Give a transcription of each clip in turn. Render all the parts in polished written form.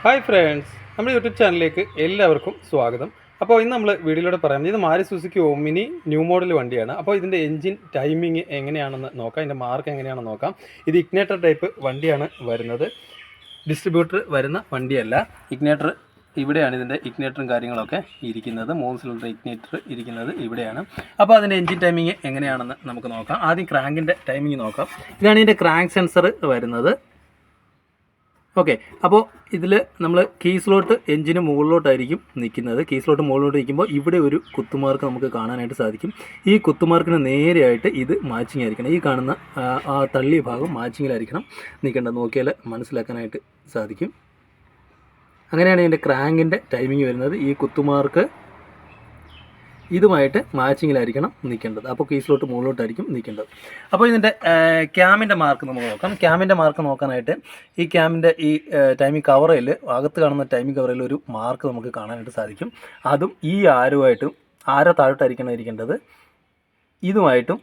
Hi friends, നമ്മുടെ YouTube ചാനലിലേക്ക് എല്ലാവർക്കും സ്വാഗതം. അപ്പോൾ ഇന്ന് നമ്മൾ വീഡിയോയിലൂടെ പറയാം, ഇത് Maruti Suzuki omni new model വണ്ടിയാണ്. അപ്പോൾ ഇതിൻ്റെ എൻജിൻ ടൈമിങ് എങ്ങനെയാണെന്ന് നോക്കാം, ഇതിൻ്റെ മാർക്ക് എങ്ങനെയാണെന്ന് നോക്കാം. ഇത് ഇഗ്നേറ്റർ ടൈപ്പ് വണ്ടിയാണ് വരുന്നത്, ഡിസ്ട്രിബ്യൂട്ടർ വരുന്ന വണ്ടിയല്ല. ഇഗ്നേറ്റർ ഇവിടെയാണ് ഇതിൻ്റെ ഇഗ്നേറ്ററും കാര്യങ്ങളൊക്കെ ഇരിക്കുന്നത്. 3 സിലിണ്ടർ ഇഗ്നേറ്റർ ഇരിക്കുന്നത് ഇവിടെയാണ്. അപ്പോൾ അതിൻ്റെ എൻജിൻ ടൈമിങ് എങ്ങനെയാണെന്ന് നമുക്ക് നോക്കാം. ആദ്യം ക്രാങ്കിൻ്റെ ടൈമിങ് നോക്കാം. ഇതാണ് ഇതിൻ്റെ ക്രാങ്ക് സെൻസർ വരുന്നത്. ഓക്കെ, അപ്പോൾ ഇതിൽ നമ്മൾ കീ സ്ലോട്ട് എഞ്ചിന് മുകളിലോട്ടായിരിക്കും നിൽക്കുന്നത്. കീ സ്ലോട്ട് മുകളിലോട്ട് നിൽക്കുമ്പോൾ ഇവിടെ ഒരു കുത്തുമാർക്ക് നമുക്ക് കാണാനായിട്ട് സാധിക്കും. ഈ കുത്തുമാർക്കിന് നേരെയായിട്ട് ഇത് മാച്ചിങ് ആയിരിക്കണം. ഈ കാണുന്ന ആ തള്ളിയ ഭാഗം മാച്ചിങ്ങിലായിരിക്കണം നിൽക്കേണ്ടത്. നോക്കിയാൽ മനസ്സിലാക്കാനായിട്ട് സാധിക്കും. അങ്ങനെയാണ് ഇതിൻ്റെ ക്രാങ്കിൻ്റെ ടൈമിങ് വരുന്നത്. ഈ കുത്തുമാർക്ക് ഇതുമായിട്ട് മാച്ചിങ്ങിലായിരിക്കണം നിൽക്കേണ്ടത്. അപ്പോൾ കീ സ്ലോട്ട് മുകളിലോട്ടായിരിക്കും നിൽക്കേണ്ടത്. അപ്പോൾ ഇതിൻ്റെ ക്യാമിൻ്റെ മാർക്ക് നമുക്ക് നോക്കാം. ക്യാമിൻ്റെ മാർക്ക് നോക്കാനായിട്ട് ഈ ക്യാമിൻ്റെ ഈ ടൈമിംഗ് കവറയിൽ, അകത്ത് കാണുന്ന ടൈമിംഗ് കവറയിൽ ഒരു മാർക്ക് നമുക്ക് കാണാനായിട്ട് സാധിക്കും. അതും ഈ ആരുമായിട്ടും, ആരോ താഴോട്ടായിരിക്കണം ഇരിക്കേണ്ടത്, ഇതുമായിട്ടും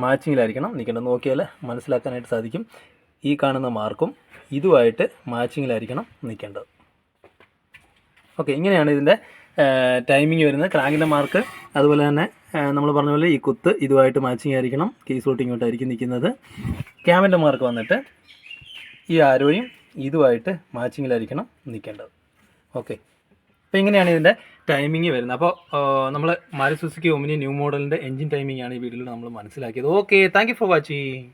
മാച്ചിങ്ങിലായിരിക്കണം നിൽക്കേണ്ടത്. നോക്കിയാൽ മനസ്സിലാക്കാനായിട്ട് സാധിക്കും. ഈ കാണുന്ന മാർക്കും ഇതുമായിട്ട് മാച്ചിങ്ങിലായിരിക്കണം നിൽക്കേണ്ടത്. ഓക്കെ, ഇങ്ങനെയാണ് ഇതിൻ്റെ ടൈമിംഗ് വരുന്നത്. ക്രാങ്കിൻ്റെ മാർക്ക് അതുപോലെ തന്നെ നമ്മൾ പറഞ്ഞ പോലെ ഈ കുത്ത് ഇതുമായിട്ട് മാച്ചിങ് ആയിരിക്കണം. കീ സ്ലോട്ട് ഇങ്ങോട്ടായിരിക്കും നിൽക്കുന്നത്. ക്യാമിൻ്റെ മാർക്ക് വന്നിട്ട് ഈ ആരോയും ഇതുമായിട്ട് മാച്ചിങ്ങിലായിരിക്കണം നിൽക്കേണ്ടത്. ഓക്കെ, അപ്പോൾ ഇങ്ങനെയാണ് ഇതിൻ്റെ ടൈമിംഗ് വരുന്നത്. അപ്പോൾ നമ്മൾ മാരുതി സുസുക്കി ഒമിനി ന്യൂ മോഡലിൻ്റെ എൻജിൻ ടൈമിംഗ് ആണ് ഈ വീഡിയോയിൽ നമ്മൾ മനസ്സിലാക്കിയത്. Okay, thank you for watching.